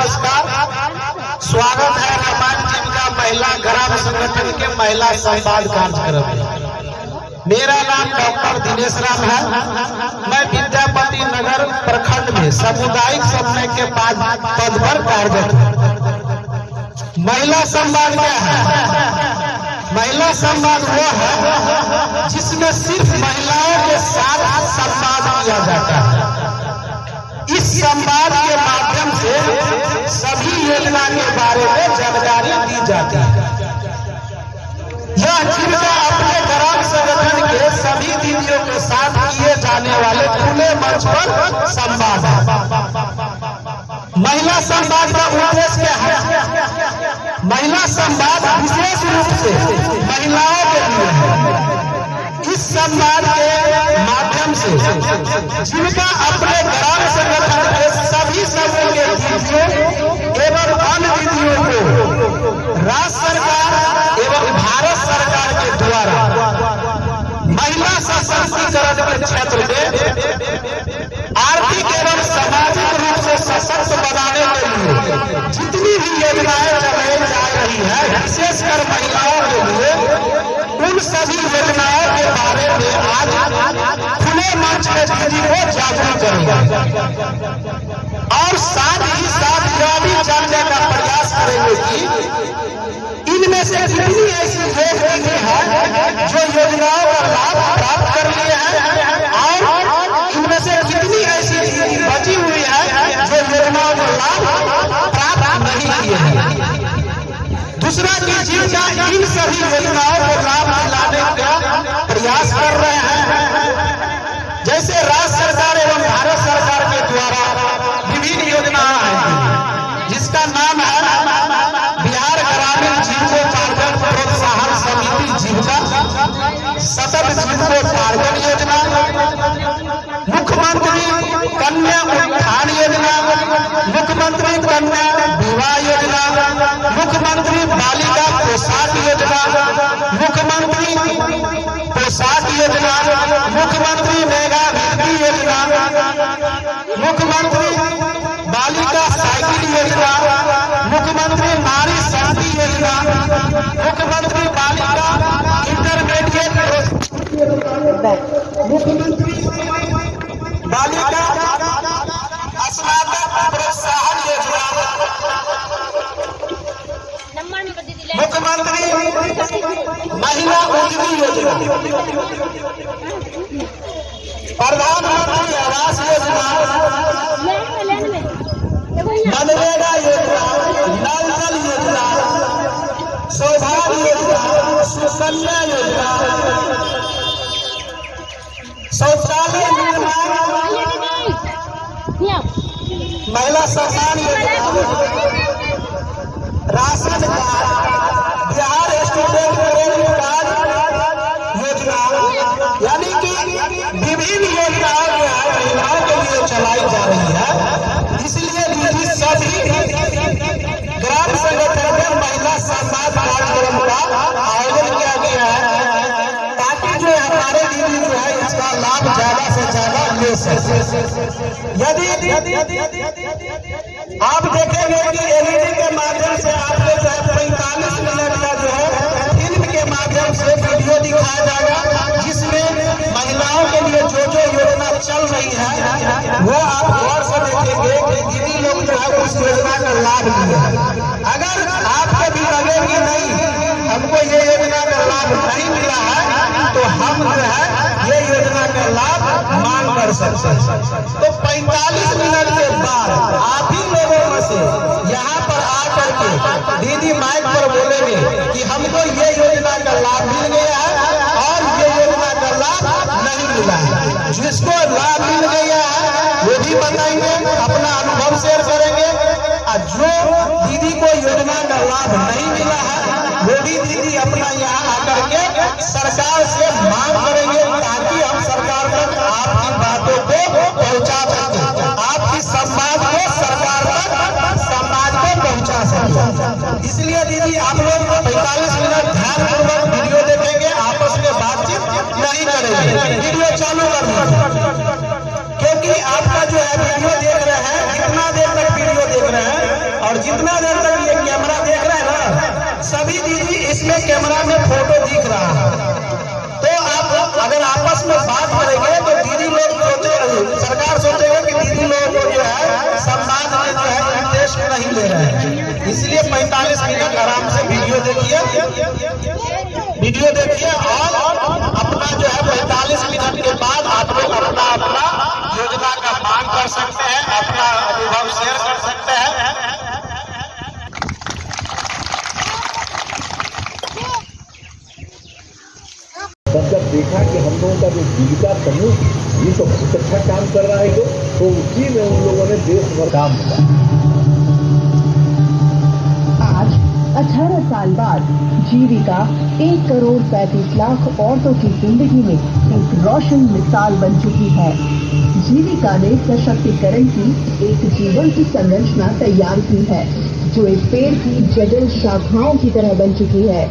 नमस्कार, स्वागत है रामायण जीविका महिला ग्राम संगठन के महिला संवाद कार्यक्रम में। मेरा नाम डॉक्टर दिनेश राम है। मैं विद्यापति नगर प्रखंड में सामुदायिक समन्वय के पद पर कार्यरत हूँ। महिला संवाद क्या है? महिला संवाद वो है जिसमें सिर्फ महिलाओं के साथ संवाद किया जाता है। इस संवाद के माध्यम से सभी योजना के बारे में जानकारी दी जाती है। यह जीविका अपने ग्राम संगठन के सभी दीदियों के साथ किए जाने वाले खुले मंच पर संवाद है। महिला संवाद का उद्देश्य क्या है? महिला संवाद विशेष रूप से महिलाओं के लिए है। इस संवाद के माध्यम से जीविका अपने ग्राम संगठन के सभी समूह के दीदियों एवं अन्य दीदियों को राज्य सरकार एवं भारत सरकार के द्वारा महिला सशक्तिकरण के क्षेत्र में आर्थिक एवं सामाजिक रूप से सशक्त बनाने के लिए जितनी भी योजनाएं चलाई जा रही है, विशेषकर महिलाओं के लिए, उन सभी योजनाओं के बारे में आज खुले मंच में दीदी को जागरूक करेंगे और साथ ही साथ यह भी जानने का प्रयास करेंगे कि इनमें से कितनी ऐसी लोग हैं जो योजनाओं का लाभ प्राप्त कर लिए हैं और इनमें से कितनी ऐसी बची हुई है जो योजनाओं का लाभ प्राप्त नहीं किए हैं। दूसरा की जीविका इन सभी योजनाओं को लाभ दिलाने का प्रयास कर रहे हैं। जैसे राज्य सरकार एवं भारत सरकार के द्वारा विभिन्न योजनाएं हैं, जिसका नाम है बिहार ग्रामीण जीविकोपार्जन प्रोत्साहन समिति जीविका, सतत जीविकोपार्जन योजना, मुख्यमंत्री कन्या उत्थान योजना, मुख्यमंत्री कन्या विवाह योजना, मुख्यमंत्री बालिका पोशाक योजना, मुख्यमंत्री पोशाक योजना, मुख्यमंत्री मेगा वृद्धि योजना, मुख्यमंत्री बालिका साइकिल योजना, मुख्यमंत्री नारी शक्ति योजना, मुख्यमंत्री बालिका इंटरमीडिएट, मुख्यमंत्री बालिका स्नातक प्रोत्साहन योजना, मुख्यमंत्री महिला उद्यमी योजना, प्रधानमंत्री आवास योजना, मनरेगा योजना, नल जल योजना, सौभाग्य योजना, सुकन्या योजना, शौचालय निर्माण, महिला Samman Yojana, ration card, Bihar student credit card योजना, यानी कि विभिन्न योजनाएं महिलाओं के लिए चलाई जा रही है। इसलिए दीदी सभी ग्राम संगठन में महिला संवाद कार्यक्रम का आयोजन किया गया है ताकि जो हमारे दीदी जो है इसका लाभ ज्यादा से ज्यादा ले सके। यदि आप देखेंगे कि एलईडी के माध्यम से आपको जो है 45 मिनट का जो है फिल्म के माध्यम से वीडियो दिखाया जाएगा, जिसमें महिलाओं के लिए जो जो योजना चल रही है वो आप गौर से देखेंगे कि दीदी लोग जो है उस योजना का लाभ लिया है। अगर आपको भी लगे कि नहीं हमको ये योजना का लाभ नहीं मिला है तो हम जो है ये योजना का लाभ मांग कर सकते हैं। तो 45 मिनट के बाद आप ही लोगों में से यहाँ पर आकर के दीदी माइक पर बोलेंगे कि हमको ये योजना का लाभ मिल गया है और ये योजना का लाभ नहीं मिला है। जिसको लाभ मिल गया है वो भी बताएंगे, अपना अनुभव शेयर करेंगे, और जो दीदी को योजना का लाभ नहीं मिला है वो भी दीदी अपना यहाँ आकर के सरकार से मांग करेंगे ताकि हम सरकार तक आपकी बातों को पहुँचा सके, आपकी संवाद को सरकार तक समाज को पहुँचा सके। इसलिए दीदी आप लोग 45 मिनट ध्यानपूर्वक वीडियो देखेंगे, आपस में बातचीत नहीं करेंगे। वीडियो चालू कर दीजिए, क्योंकि आपका जो है वीडियो देख रहे हैं, कितना देर तक वीडियो देख रहे हैं और जितना देर तक ये कैमरा देख रहे हैं ना, सभी दीदी इसमें कैमरा में फोटो दिख रहा है। तो आप अगर आपस में बात करेंगे तो दीदी लोग सोचे, सरकार सोचेगा कि दीदी लोगों को जो है सम्मान में जो है इंटरेस्ट नहीं ले रहे हैं। इसलिए 45 मिनट आराम से वीडियो देखिए और अपना जो है 45 मिनट के बाद आप लोग अपना अपना योजना का मांग कर सकते हैं, अपना अनुभव शेयर कर सकते हैं। तब जब देखा कि हम लोगों का जो जीविका समूह ये तो बहुत अच्छा काम कर रहा है, तो उसी में उन लोगों ने देश भर काम किया। आज 18 साल बाद जीविका 1 करोड़ 35 लाख औरतों की जिंदगी में एक रोशन मिसाल बन चुकी है। जीविका ने सशक्तिकरण की एक जीवन की संरचना तैयार की है, जो एक पेड़ की जटिल शाखाओं की तरह बन चुकी है।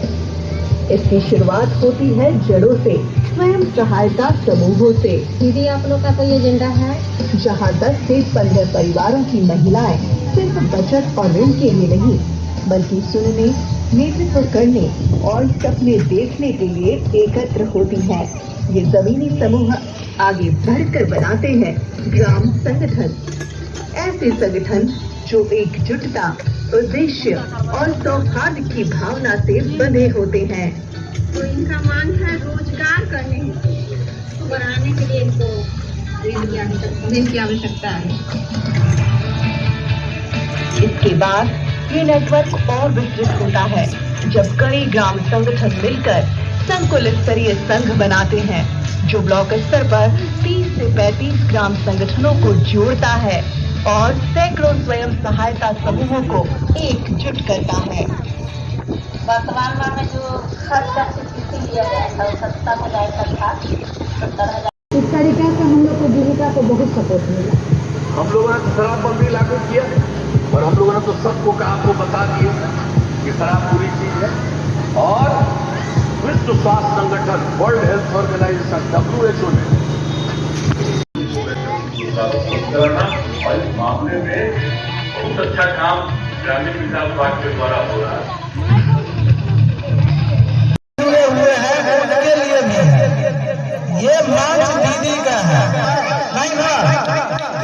इसकी शुरुआत होती है जड़ों से, स्वयं सहायता समूहों से। दीदी, आप लोग का कोई एजेंडा है? जहां 10 से 15 परिवारों की महिलाएं सिर्फ बचत और ऋण के लिए नहीं, बल्कि सुनने, नेतृत्व करने और सपने देखने के लिए एकत्र होती है। ये जमीनी समूह आगे बढ़कर बनाते हैं ग्राम संगठन, ऐसे संगठन जो एकजुटता, उद्देश्य और सौहार्द की भावना से बंधे होते हैं। तो इनका मांग है रोजगार करने को बढ़ाने के लिए इनको ऋण की आवश्यकता है। इसके बाद ये नेटवर्क और विस्तृत होता है, जब कई ग्राम संगठन मिलकर संकुल स्तरीय संघ बनाते हैं, जो ब्लॉक स्तर पर 30 से 35 ग्राम संगठनों को जोड़ता है और सैकड़ों स्वयं सहायता समूहों को एकजुट करता है। वर्तमान में जो खर्च लिया गया था 70,000 का था, 70,000। इस तरीके से हम लोग को जीविका को बहुत सपोर्ट मिला। हम लोगों ने तो शराबबंदी लागू किया और हम लोगों ने तो सबको आपको बता दिया कि शराब बुरी चीज है। और विश्व स्वास्थ्य संगठन, वर्ल्ड हेल्थ ऑर्गेनाइजेशन WHO ने और इस मामले में बहुत अच्छा काम ग्रामीण विकास विभाग के द्वारा हो रहा है। हुए हैं उनके लिए भी है, ये मंच दीदी का है, नहीं ना?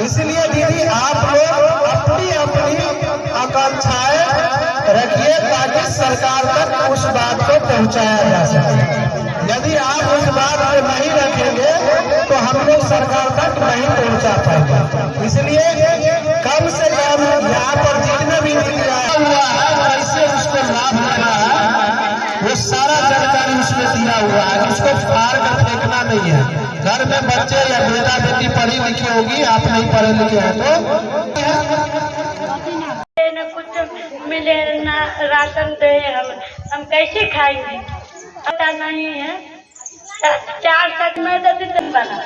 इसलिए दीदी आप लोग अपनी अपनी आकांक्षाएं रखिए ताकि सरकार तक उस बात को पहुंचाया जा सके। यदि आप उस बात को नहीं रखेंगे तो हम लोग सरकार तक नहीं पहुंचा पाएंगे। इसलिए कम से कम यहाँ पर जितने भी दीदी आया हुआ है, कैसे उसको लाभ लेना है, वो सारा जानकारी उसमें दिया हुआ है। उसको फाड़ कर फेंकना नहीं है। घर में बच्चे या बेटा बेटी पढ़ी लिखी होगी, आप नहीं पढ़े लिखे हैं तो कुछ मिले ना, राशन दे, हम कैसे खाएंगे? पता नहीं है। 4 तक में देती बना।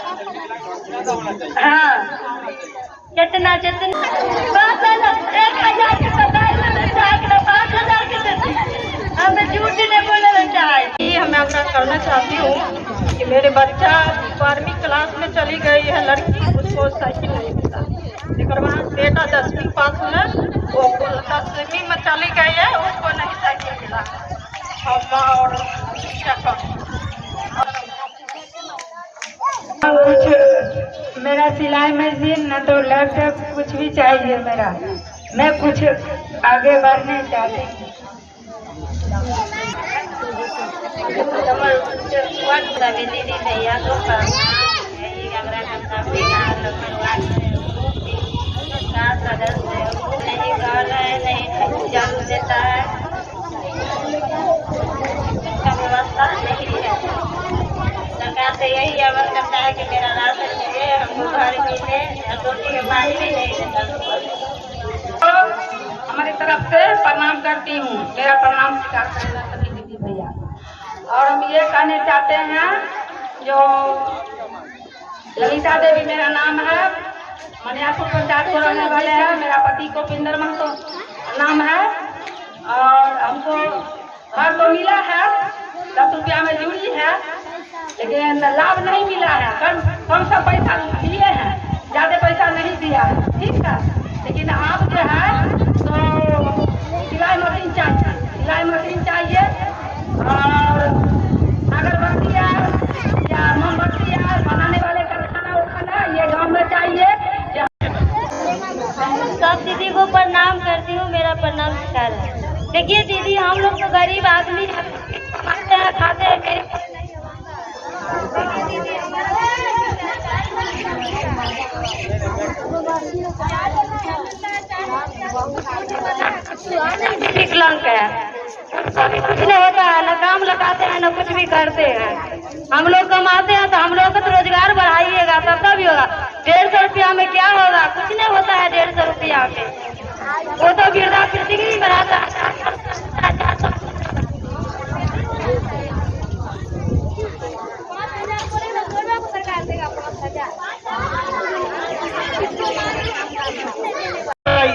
हाँ, जितना बात है ना, 1,000 के बताए मैंने, 5,000 के देती। हमें झूठ नहीं बोलना चाहिए। मैं अपना करना चाहती हूँ कि मेरे बच्चा 12वीं क्लास में चली गई है लड़की, उसको साइकिल नहीं मिला। लेकिन वहाँ बेटा 10वीं पास हुआ, वो 10वीं में चली गई है, उसको नहीं साइकिल मिला। और क्या कुछ मेरा सिलाई मशीन न तो लैपटॉप कुछ भी चाहिए मेरा, मैं कुछ आगे बढ़ने चाहती हूँ। दीदी भैया को सदस्य नहीं कर रहे, नहीं चालू देता है, इसका व्यवस्था नहीं है। सरकार से यही आग्रह करता है कि मेरा राशन मिले, हमको घर मिले, रोटी के पानी भी नहीं देता। तो हमारी तरफ से प्रणाम करती हूँ, मेरा प्रणाम स्वीकार करना सभी दीदी भैया। और हम ये कहने चाहते हैं, जो ललिता देवी मेरा नाम है, मनियापुर पंचायत को रहने वाले हैं। मेरा पति गोविंदर महतो नाम है और हमको घर तो मिला है, 10 रुपया में जुड़ी है, लेकिन लाभ नहीं मिला है। कम सा पैसा दिए हैं, ज्यादा पैसा नहीं दिया है, ठीक है। लेकिन आप जो है तो कर रहे हैं। देखिए दीदी, हम लोग तो गरीब आदमी कमाते हैं, खाते हैं, विकलांग है, कुछ नहीं होता है, न काम लगाते हैं न कुछ भी करते हैं। हम लोग कमाते हैं तो हम लोग का तो रोजगार बढ़ाइएगा तब तभी होगा। 150 रुपया में क्या होगा? कुछ नहीं होता है 150 रुपया में। वो तो वृद्धा पेंशन नहीं बढ़ाता है।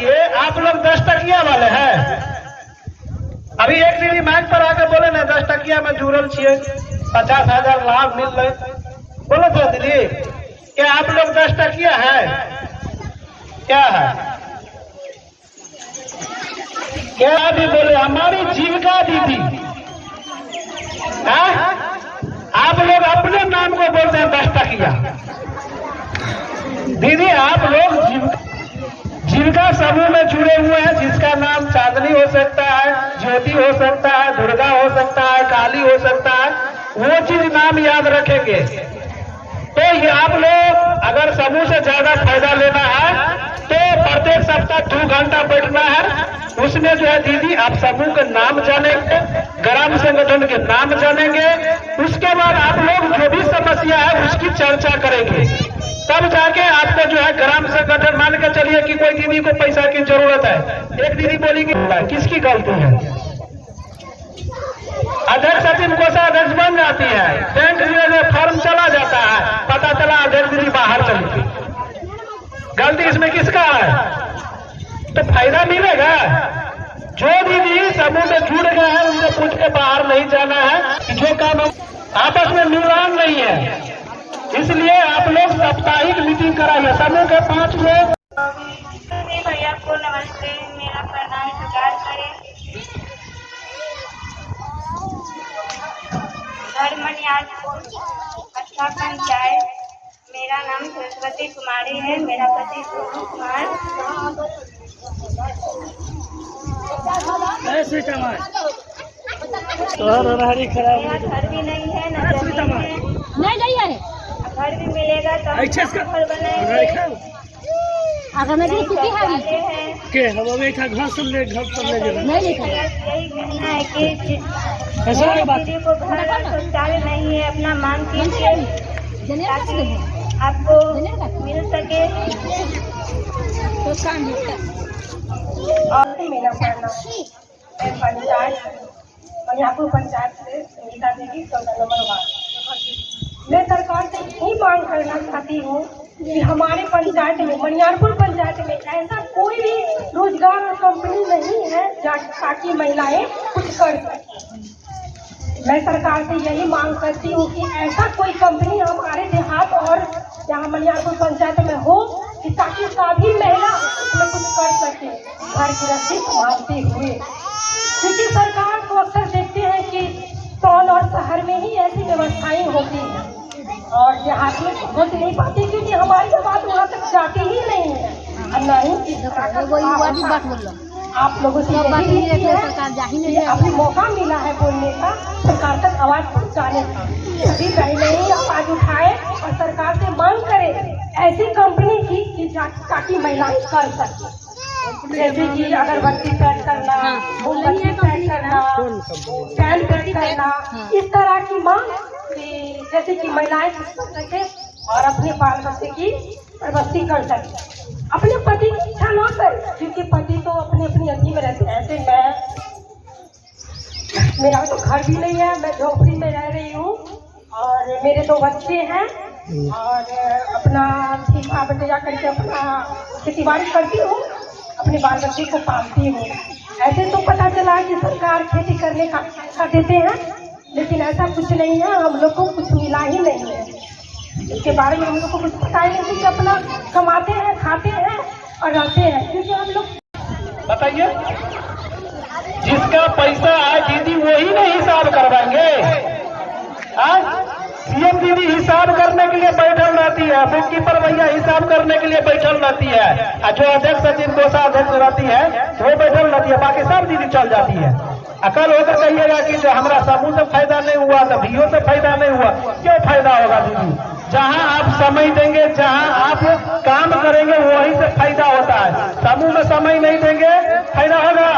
ये आप लोग 10 टकिया वाले हैं। अभी एक दीदी माइक पर आके बोले ना 10 टकिया में जुड़ल छिए, 50,000 लाभ मिल रहे। बोलो तो दीदी, क्या आप लोग 10 टकिया है? क्या है? क्या भी बोले हमारी जीविका दीदी है? आप लोग अपने नाम को बोलते हैं 10 टकिया। दीदी आप लोग जीविका समूह में जुड़े हुए हैं, जिसका नाम चांदनी हो सकता है, ज्योति हो सकता है, दुर्गा हो सकता है, काली हो सकता है, वो चीज नाम याद रखेंगे। तो ये आप लोग अगर समूह से ज्यादा फायदा लेना है तो प्रत्येक सप्ताह 2 घंटा बैठना है। उसमें जो है दीदी आप समूह के नाम जानेंगे, ग्राम संगठन के नाम जानेंगे, उसके बाद आप लोग जो भी समस्या है उसकी चर्चा करेंगे। तब जाके आपको जो है ग्राम संगठन, मान के चलिए कि कोई दीदी को पैसा की जरूरत है, एक दीदी बोली कि किसकी गलती है? अध्यक्ष सचिव कोषाध्यक्ष बन जाती है, बैंक में फॉर्म चला जाता है, पता चला अध्यक्ष दीदी बाहर चली गई। गलती इसमें किसका है? तो फायदा मिलेगा। जो दीदी समूह में जुड़ गए हैं उनसे पूछ के बाहर नहीं जाना है। जो काम आपस में मिलान नहीं है, इसलिए आप लोग साप्ताहिक मीटिंग कराइए। समूह के 5 लोग। भैया को नमस्ते, मेरा प्रणाम स्वीकार करें। धर्मनियाजपुर अच्छा पंचायत, मेरा नाम सरस्वती कुमारी है, मेरा पति सोनू कुमार। घर भी नहीं है, न जमीन है, घर भी मिलेगा तब घर बनाएंगे। अगर मैं है के हम घर से ले घर पर ले जाना नहीं लिखा। यही कहना है कि दीदी को घर का शौचालय नहीं है, अपना मांग कीजिए ताकि आपको मिल सके। और मेरा कहना मैं पंचायत मनियापुर पंचायत से सुनीता देवी 14 नंबर वार्ड। मैं सरकार से यही मांग करना चाहती हूँ कि हमारे पंचायत में, मनियारपुर पंचायत में ऐसा कोई भी रोजगार और कंपनी नहीं है ताकि महिलाएं कुछ कर सकें। मैं सरकार से यही मांग करती हूँ कि ऐसा कोई कंपनी हमारे देहात और यहाँ मनियारपुर पंचायत में हो कि ताकि सभी महिला उसमें कुछ कर सके, घर गृहस्थी संभालते हुए। क्योंकि सरकार को अक्सर देखते हैं कि टाउन और शहर में ही ऐसी व्यवस्थाएं होती हैं और देहात में पहुँच नहीं पाती, क्योंकि हमारी आवाज वहाँ तक जाती ही नहीं है। आप लोगों से अभी मौका मिला है बोलने का, सरकार तक आवाज पहुँचाने का। अभी पहले ही आवाज उठाए और सरकार से मांग करें ऐसी कंपनी की ताकि महिलाएं कर सके। जैसे कि अगरबत्ती पैक करना, मोमबत्ती पैक करना, फैन पैक करना, इस तरह की मांग कि जैसे कि महिलाएं कुछ कर सके और अपने बाल बच्चे की परवरिश कर सके, अपने पति की इच्छा न करे, क्योंकि पति तो अपनी अपनी अति में रहते हैं। ऐसे मेरा तो घर भी नहीं है, मैं झोपड़ी में रह रही हूँ और मेरे 2 बच्चे हैं और अपना ठीका बटिया करके अपना खेती बाड़ी करती हूँ, अपने बाल बच्चे को पालती हूँ। ऐसे तो पता चला कि सरकार खेती करने का पैसा देते हैं, लेकिन ऐसा कुछ नहीं है, हम लोग को कुछ मिला ही नहीं है। इसके बारे में हम लोग को कुछ पता ही नहीं कि अपना कमाते हैं, खाते हैं और रहते हैं, क्योंकि हम लोग बताइए जिसका पैसा है दीदी वही नहीं हिसाब करवाएंगे। सीएम दीदी हिसाब करने के लिए बैठल रहती है, बुक कीपर भैया हिसाब करने के लिए बैठल रहती है, और जो अध्यक्ष सचिव कोषाध्यक्ष रहती है वो बैठल रहती है, बाकी सब दीदी चल जाती है। अकल होकर कहिएगा कि जो हमारा समूह से फायदा नहीं हुआ तो भीओ से फायदा नहीं हुआ, क्यों फायदा होगा दीदी? जहां आप समय देंगे, जहां आप काम करेंगे वहीं से फायदा होता है। समूह में समय नहीं देंगे फायदा होगा?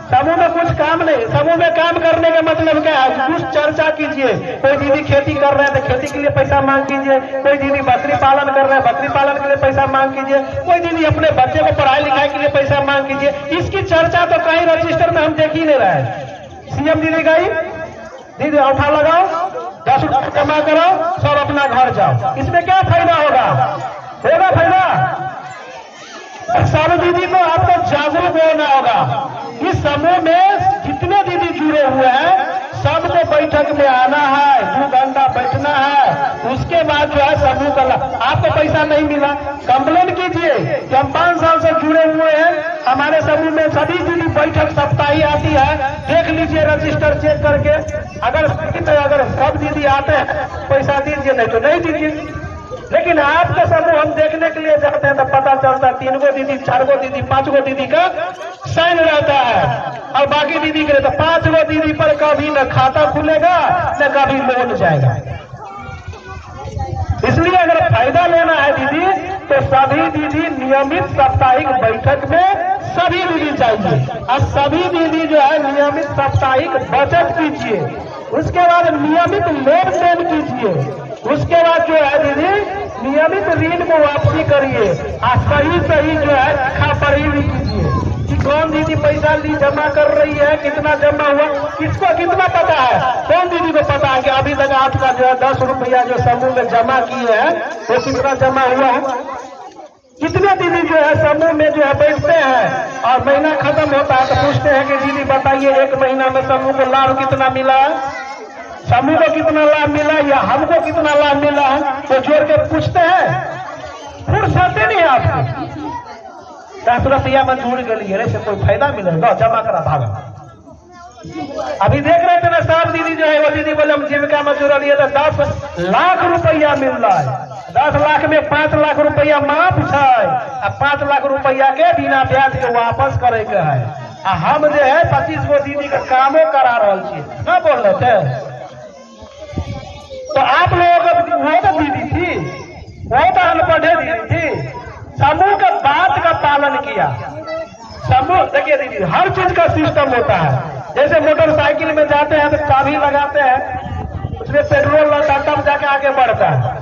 समूह में कुछ काम नहीं। समूह में काम करने का मतलब क्या है? कुछ चर्चा कीजिए। कोई दीदी खेती कर रहे हैं तो खेती के लिए पैसा मांग कीजिए, कोई दीदी बकरी पालन कर रहे हैं बकरी पालन के लिए पैसा मांग कीजिए, कोई दीदी अपने बच्चे को पढ़ाई लिखाई के लिए पैसा मांग कीजिए। इसकी चर्चा तो कहीं रजिस्टर में हम देख ही नहीं रहे। सीएम दीदी गई, दीदी औठा लगाओ, 10 रुपये जमा करो, सब अपना घर जाओ, इसमें क्या फायदा होगा? होगा फायदा? सब दीदी को आपको जागरूक होना होगा। इस समूह में जितने दीदी जुड़े हुए हैं सबको बैठक में आना है, 2 घंटा बैठना है, उसके बाद जो है समूह का आपको पैसा नहीं मिला, कंप्लेन कीजिए कि हम 5 साल से जुड़े हुए हैं, हमारे समूह में सभी दीदी बैठक सप्ताही आती है, देख लीजिए रजिस्टर चेक करके। अगर सब दीदी आते हैं पैसा दीजिए, नहीं तो नहीं दीजिए। लेकिन आपका समूह हम देखने के लिए जाते हैं तो पता चलता है 3 गो दीदी, 4 गो दीदी, 5 गो दीदी का साइन रहता है, और बाकी दीदी के तो 5 गो दीदी पर कभी न खाता खुलेगा न कभी लोन जाएगा। इसलिए अगर फायदा लेना है दीदी तो सभी दीदी नियमित साप्ताहिक बैठक में सभी दीदी चाहिए, और सभी दीदी जो है नियमित साप्ताहिक बचत कीजिए, उसके बाद नियमित लेन देन कीजिए, उसके बाद जो है दीदी नियमित ऋण को वापसी करिए, और सही जो है लिखा पढ़ी भी कीजिए कि कौन दीदी पैसा ली जमा कर रही है, कितना जमा हुआ, किसको कितना पता है? कौन दीदी को पता है कि अभी तक आपका जो है 10 रुपया जो समूह में जमा किए हैं वो कितना जमा हुआ है? कितने दीदी जो है समूह में जो है बैठते हैं और महीना खत्म होता है तो पूछते हैं कि दीदी बताइए 1 महीना में समूह को लाभ कितना मिला है, समूह को कितना लाभ मिला या हमको कितना लाभ मिला है, तो जोड़ के पूछते हैं। फुर्सत नहीं है आपको, 10 रुपया में जुड़ गई से कोई फायदा मिलेगा, जमा करा भागा। अभी देख रहे थे ना सब दीदी जो है वो दीदी बोले हम जीविका में जुड़ रही है तो 10 लाख रुपया मिल रहा है, 10 लाख में 5 लाख रुपया माफ है, 5 लाख रुपया के बिना ब्याज के वापस करे के है। हम जो है 25 गो दीदी का कामो करा रहा छे ना बोल रहे थे। तो आप लोगों को वो तो दीदी थी, वो तो अनपढ़े दीदी थी, समूह का बात का पालन किया। समूह देखिए दीदी हर चीज का सिस्टम होता है, जैसे मोटरसाइकिल में जाते हैं तो चाबी लगाते हैं, उसमें पेट्रोल लगता है तब जाके आगे बढ़ता है।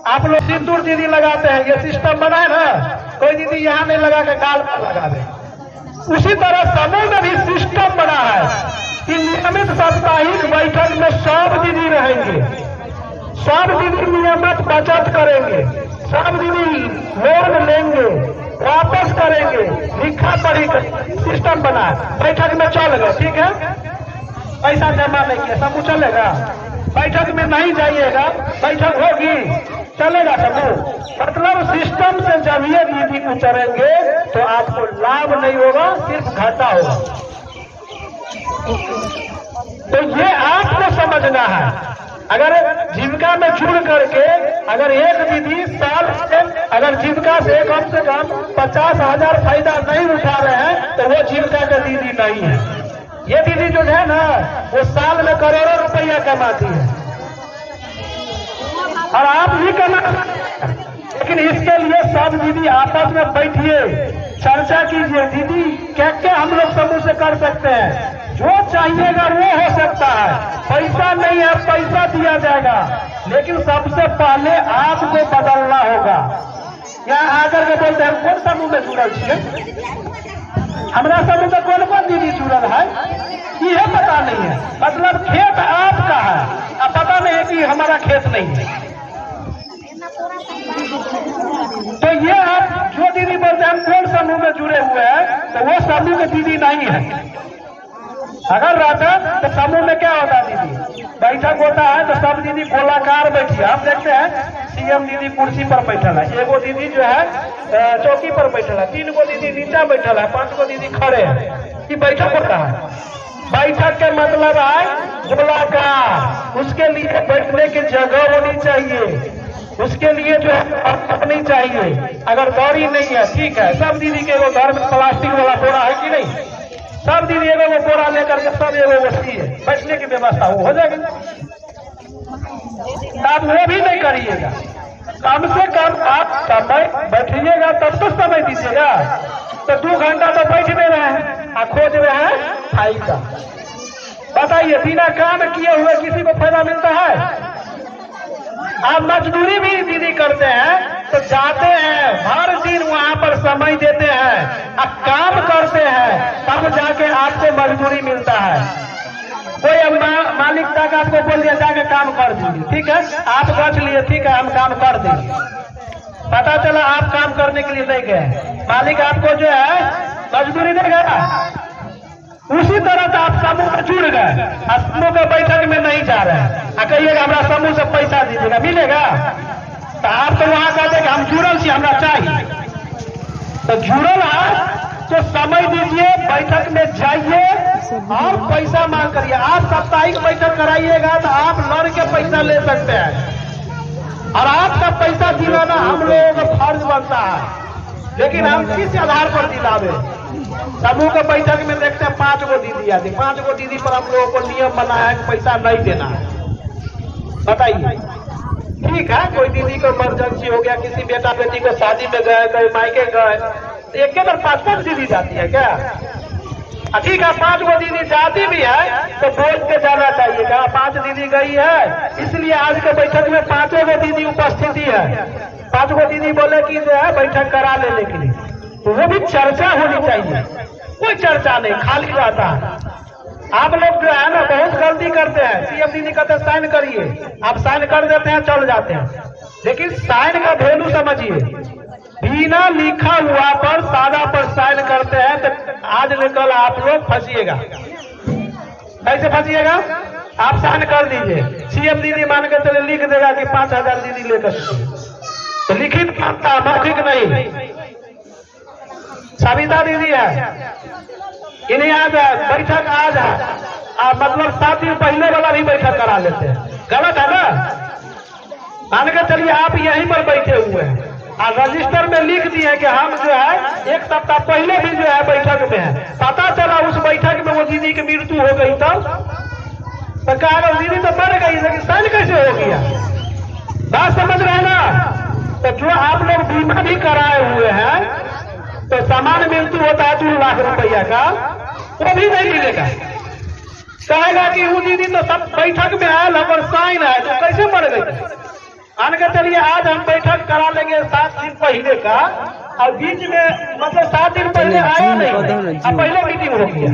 आप लोग सिंदूर दीदी लगाते हैं, ये सिस्टम बना है ना, कोई दीदी यहाँ नहीं लगा के गाल पर लगा दे। उसी तरह समूह में भी सिस्टम बना है कि नियमित साप्ताहिक बैठक में सब दीदी रहेंगे, सब दीदी नियमित बचत करेंगे, सब दीदी लोन लेंगे, वापस करेंगे, लिखा पढ़ी सिस्टम बना है। बैठक में चल गए, ठीक है, पैसा जमा नहीं किया, सब कुछ चलेगा। बैठक में नहीं जाइएगा, बैठक होगी, चलेगा समूह। मतलब सिस्टम से जब ये दीदी उतरेंगे तो आपको लाभ नहीं होगा, सिर्फ घाटा होगा। तो ये आपको समझना है। अगर जीविका में जुड़ करके अगर एक दीदी साल से अगर जीविका से कम 50,000 फायदा नहीं उठा रहे हैं तो वो जीविका का दीदी नहीं है। ये दीदी जो है ना वो साल में करोड़ों रुपया कमाती है और आप भी कमा, लेकिन इसके लिए सब दीदी आपस में बैठिए, चर्चा कीजिए, दीदी क्या क्या हम लोग समूह से कर सकते हैं, जो चाहिएगा वो हो सकता है। पैसा नहीं है, पैसा दिया जाएगा, लेकिन सबसे पहले आपको बदलना होगा। यहाँ आकर के बोलते हैं कौन समूह में जुड़ल है, हमारा समूह में कौन कौन दीदी जुड़ल है, ये पता नहीं है। मतलब खेत आपका है, अब पता नहीं है कि हमारा खेत नहीं है। तो ये आप जो दीदी बोलते हैं हम कौन समूह में जुड़े हुए हैं, तो वो समूह में दीदी नहीं है। अगर रहता तो समूह में क्या होता दीदी, बैठक होता है तो सब दीदी गोलाकार बैठी है। हम देखते हैं सीएम दीदी कुर्सी पर बैठल है, एगो दीदी जो है चौकी पर बैठल है, 3 गो दीदी नीचा बैठल है, 5 गो दीदी खड़े हैं। ये बैठक होता है। बैठक के मतलब है गोलाकार, उसके लिए बैठने की जगह होनी चाहिए, उसके लिए जो है अपनी चाहिए। अगर दौरी नहीं है, ठीक है, सब दीदी के वो घर में प्लास्टिक वाला बोरा है कि नहीं, सब दीदी एगो वो बोरा लेकर के सब एगो वस्ती है, बैठने की व्यवस्था वो हो जाएगी। आप वो भी नहीं करिएगा, कम से कम आप समय बैठिएगा तब तो समय दीजिएगा। तो 2 घंटा तो बैठ में रहे हैं और खोज रहे हैं फायदा। बताइए, बिना काम किए हुए किसी को फायदा मिलता है? आप मजदूरी भी दीदी करते हैं तो जाते हैं, हर दिन वहां पर समय देते हैं, अब काम करते हैं, तब जाके आपको मजदूरी मिलता है। कोई मालिक तक आपको बोल दिया जाके काम कर दीजिए, ठीक है, आप बच लिए, ठीक है, हम काम कर देंगे। पता चला आप काम करने के लिए नहीं गए, मालिक आपको जो है मजदूरी देगा। उसी तरह से आप समूह में जुड़ गए, समूह के बैठक में नहीं जा रहे हैं, कहिएगा हमारा समूह से पैसा दीजिएगा, मिलेगा? तो आप तो वहां कहते कि हम जुड़ल छी, हमरा चाहिए। तो जुड़ल है तो समय दीजिए, बैठक में जाइए और पैसा मांग करिए। आप साप्ताहिक बैठक कराइएगा तो आप लड़ के पैसा ले सकते हैं, और आपका पैसा दिलाना हम लोगों का फर्ज बनता है। लेकिन हम किस आधार पर दिलावे? समूह के बैठक में देखते हैं 5 गो दीदी आती, 5 गो दीदी पर हम लोगों को नियम बना है कि पैसा नहीं देना है। बताइए, ठीक है, कोई दीदी को इमरजेंसी हो गया, किसी बेटा बेटी को शादी में गए, कहीं मायके गए, तो एक के बार 5-5 दीदी जाती है क्या? ठीक है, 5 गो दीदी जाती भी है तो बोल के जाना चाहिए, कहा 5 दीदी गई है, इसलिए आज के बैठक में 5 गो दीदी उपस्थिति है। 5 गो दीदी बोले कि जो है बैठक करा लेने के लिए, तो वो भी चर्चा होनी चाहिए। कोई चर्चा नहीं, खाली रहता है। आप लोग जो है ना बहुत गलती करते हैं, सीएम दीदी कहते साइन करिए, आप साइन कर देते हैं, चल जाते हैं, लेकिन साइन का वैल्यू समझिए। बिना लिखा हुआ पर सादा पर साइन करते हैं तो आज निकल आप लोग फंसिएगा। कैसे फंसिएगा? आप साइन कर दीजिए, सीएम दीदी मान के चले लिख देगा कि 5000 दीदी लेकर, तो लिखित मानता, मौखिक नहीं। सविता दीदी है, इन्हें आज बैठक आज है, मतलब 7 दिन पहले वाला भी बैठक करा लेते हैं, गलत है ना? मान के चलिए आप यहीं पर बैठे हुए हैं और रजिस्टर में लिख दिए कि हम जो है 1 सप्ताह पहले भी जो है बैठक में है, पता चला उस बैठक में वो दीदी की मृत्यु हो गई, तो कहा दीदी तो मर गई, लेकिन साइन कैसे हो गया? बात समझ रहे हैं ना? तो जो आप लोग बीमा भी कराए हुए हैं तो सामान्य मृत्यु होता है 2 लाख रुपया का, वो भी नहीं मिलेगा। कहेगा कि वो दीदी तो सब बैठक में आयल और साइन है, तो कैसे मर गई? मान के चलिए आज हम बैठक करा लेंगे 7 दिन पहले का, और बीच में मतलब 7 दिन पहले आया नहीं, अब पहले मीटिंग हो गया,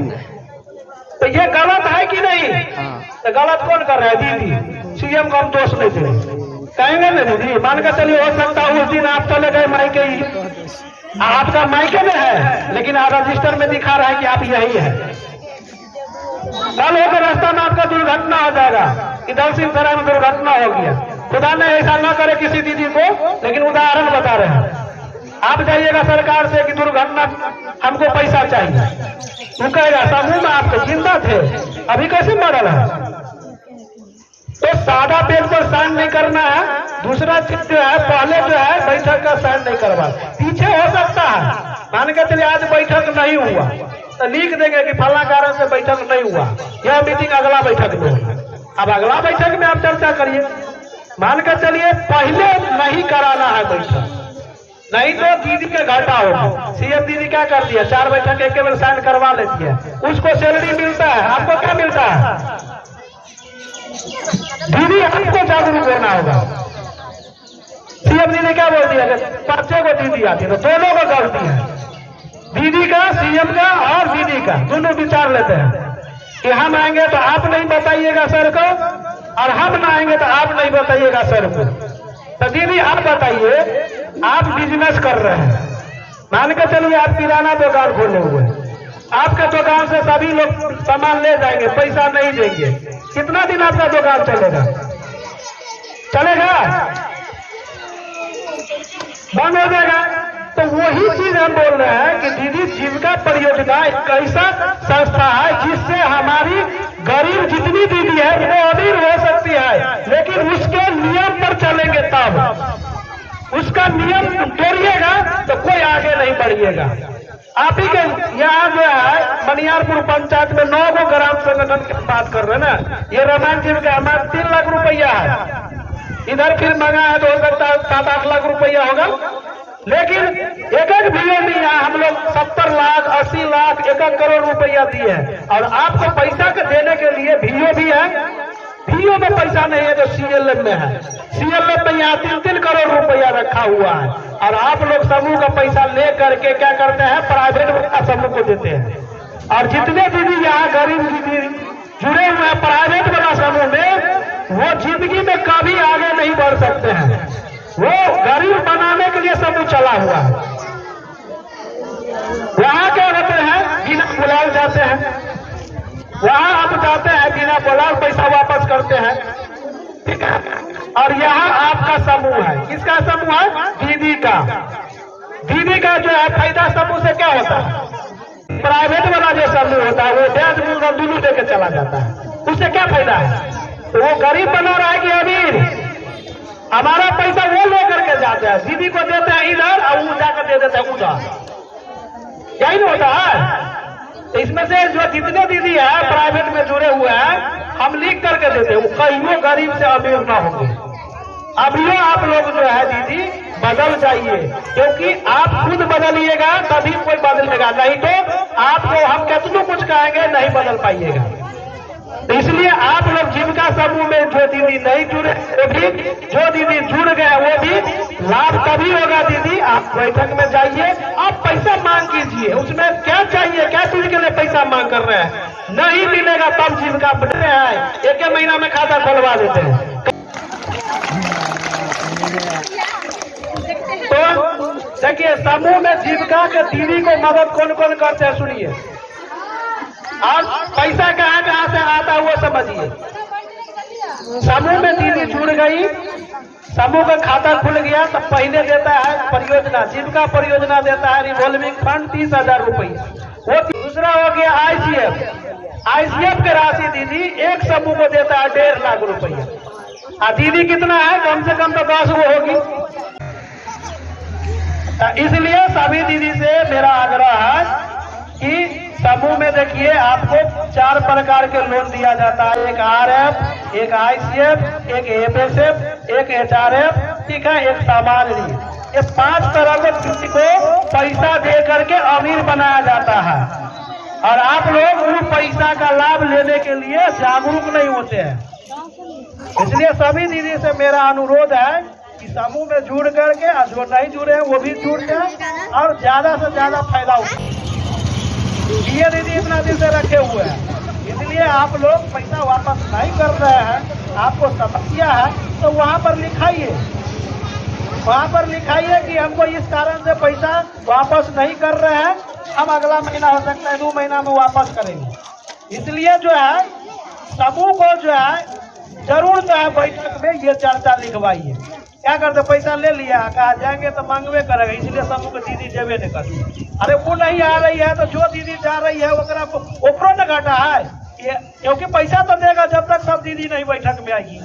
तो ये गलत है कि नहीं? तो गलत कौन कर रहा है? दीदी। सीएम को हम दोष नहीं दे, कहेंगे ना दीदी? मान के चलिए हो सकता है उस दिन आप चले गए मायके ही, आपका मायके में है, लेकिन रजिस्टर में दिखा रहा है कि आप यही है। कल होकर रास्ता में आपका दुर्घटना हो जाएगा कि दलसिंहसराय में दुर्घटना हो गया। खुदा ने ऐसा न करे किसी दीदी को, लेकिन उदाहरण बता रहे हैं। आप जाइएगा सरकार से कि दुर्घटना हमको पैसा चाहिए, वो कहेगा समूह में आप तो जिंदा थे, अभी कैसे मरल है? तो सादा पेज पर साइन नहीं करना है। दूसरा चीज जो है, पहले जो है बैठक का साइन नहीं करवा, पीछे हो सकता है, मान के चलिए आज बैठक नहीं हुआ तो लिख देंगे कि फला कारण से बैठक नहीं हुआ, यह मीटिंग अगला बैठक में होगा। अब अगला बैठक में आप चर्चा करिए। मान कर चलिए पहले नहीं कराना है बैठक, नहीं तो दीदी के घाटा होगा। सीएम दीदी क्या कर दिया, 4 बैठक एक बार साइन करवा लेती है, उसको सैलरी मिलता है, आपको क्या मिलता है? दीदी आपको जागरूक होना होगा। सीएम दीदी क्या बोल दिया, 5 को दीदी आती है, तो दोनों को गलती है, दीदी का, सीएम का और दीदी का, दोनों विचार लेते हैं कि हम आएंगे तो आप नहीं बताइएगा सर को, और हम ना आएंगे तो आप नहीं बताइएगा सर को। तो दीदी आप बताइए, आप बिजनेस कर रहे हैं, मान के चलिए आप किराना दुकान खोले हुए, आपके दुकान से सभी लोग सामान ले जाएंगे, पैसा नहीं देंगे, कितना दिन आपका दुकान चलेगा? चलेगा? बंद हो जाएगा। तो वही चीज हम बोल रहे हैं कि दीदी जीविका परियोजना एक ऐसा संस्था है जिससे हमारी गरीब जितनी दूसरी दीदी है वो अमीर हो सकती है, लेकिन उसके नियम पर चलेंगे तब। उसका नियम तोड़िएगा तो कोई आगे नहीं बढ़िएगा। आप ही के यहाँ जो है बनियारपुर पंचायत में 9 गो ग्राम संगठन की बात कर रहे हैं ना, ये रामायण जी का हमारा 3 लाख रुपया है, इधर फिर मंगा है तो हो सकता है 7-8 लाख रुपया होगा। लेकिन एक वीडियो में यहाँ हम लोग 70 लाख 80 लाख 1 करोड़ रुपया दिए हैं। और आपको पैसा के देने के लिए वीडियो भी है, वीडियो में पैसा नहीं है जो CLM में है। CLM में यहाँ 3-3 करोड़ रुपया रखा हुआ है। और आप लोग समूह का पैसा ले करके क्या करते हैं, प्राइवेट समूह को देते हैं। और जितने दीदी यहाँ गरीब दीदी जुड़े हुए हैं प्राइवेट वाला समूह में, वो जिंदगी में कभी आगे नहीं बढ़ सकते हैं। वो गरीब बनाने के लिए समूह चला हुआ है। वहाँ क्या होते हैं, बिना बुलाए जाते हैं, वहाँ आप जाते हैं बिना बुलाए पैसा वापस करते हैं, ठीक है। और यहाँ आपका समूह है, किसका समूह है, दीदी का। दीदी का जो है फायदा समूह से क्या होता है, प्राइवेट वाला जो समूह होता है वो ब्याज मूलधन दोनों देकर चला जाता है, उससे क्या फायदा है। तो वो गरीब बना रहा है कि अमीर, हमारा पैसा वो लेकर के जाते हैं, दीदी को देते हैं इधर और वो जाकर दे देते हैं उधर, यही नहीं होता है। तो इसमें से जो जितने दीदी है प्राइवेट में जुड़े हुए हैं, हम लिख करके देते हैं, वो कहीं गरीब से अमीर ना होंगे। अभी आप लोग जो है दीदी बदल जाइए, क्योंकि आप खुद बदलिएगा तभी कोई बदलेगा, नहीं तो आपको हम कितना कुछ कहेंगे नहीं बदल पाइएगा। तो इसलिए आप लोग जिनका समूह में जो दीदी नहीं जुड़े, वो भी जो दीदी जुड़ गए वो भी लाभ तभी होगा। दीदी आप बैठक में जाइए, आप पैसा मांग कीजिए, उसमें क्या चाहिए, क्या चीज के लिए पैसा मांग कर रहे हैं, नहीं मिलेगा तब जिनका बने हैं 1 महीना में खाता खुलवा देते हैं। तो देखिए समूह में जीविका के दीदी को मदद कौन कौन करते हैं सुनिए, और पैसा कहाँ से आता है वो समझिए। समूह में दीदी जुड़ गई, समूह का खाता खुल गया तो पहले देता है परियोजना, जीविका परियोजना देता है रिवॉल्विंग फंड 30,000 रुपया। वो दूसरा हो गया ICF की राशि दीदी एक समूह को देता है 1.5 लाख रुपया। दीदी कितना है, कम से कम तो 10 वो होगी। इसलिए सभी दीदी से मेरा आग्रह है कि समूह में देखिए आपको 4 प्रकार के लोन दिया जाता है, एक RF, एक ICF, एक FSF, एक HRF, ठीक है, एक सामान्य ऋण। ये 5 तरह के किसी को पैसा दे करके अमीर बनाया जाता है। और आप लोग उन पैसा का लाभ लेने के लिए जागरूक नहीं होते हैं। इसलिए सभी दीदी से मेरा अनुरोध है कि समूह में जुड़ करके, और जो नहीं जुड़े हैं वो भी जुड़ जाए और ज्यादा से ज्यादा फायदा उठाए। ये दीदी इतना दिन से रखे हुए हैं, इसलिए आप लोग पैसा वापस नहीं कर रहे हैं, आपको समस्या है तो वहाँ पर लिखाइए, वहाँ पर लिखाइए कि हमको इस कारण से पैसा वापस नहीं कर रहे हैं, हम अगला महीना हो सकता है 2 महीना में वापस करेंगे। इसलिए जो है समूह को जो है जरूर जो है बैठक में ये चर्चा लिखवाइए। क्या करते, पैसा ले लिया, कहा जाएंगे तो मांगवे करेगा, इसलिए समूह के दीदी जेबे नहीं करती। अरे वो नहीं आ रही है तो जो दीदी जा रही है ओकरो न घाटा है, क्योंकि पैसा तो देगा जब तक सब दीदी नहीं बैठक में आएगी।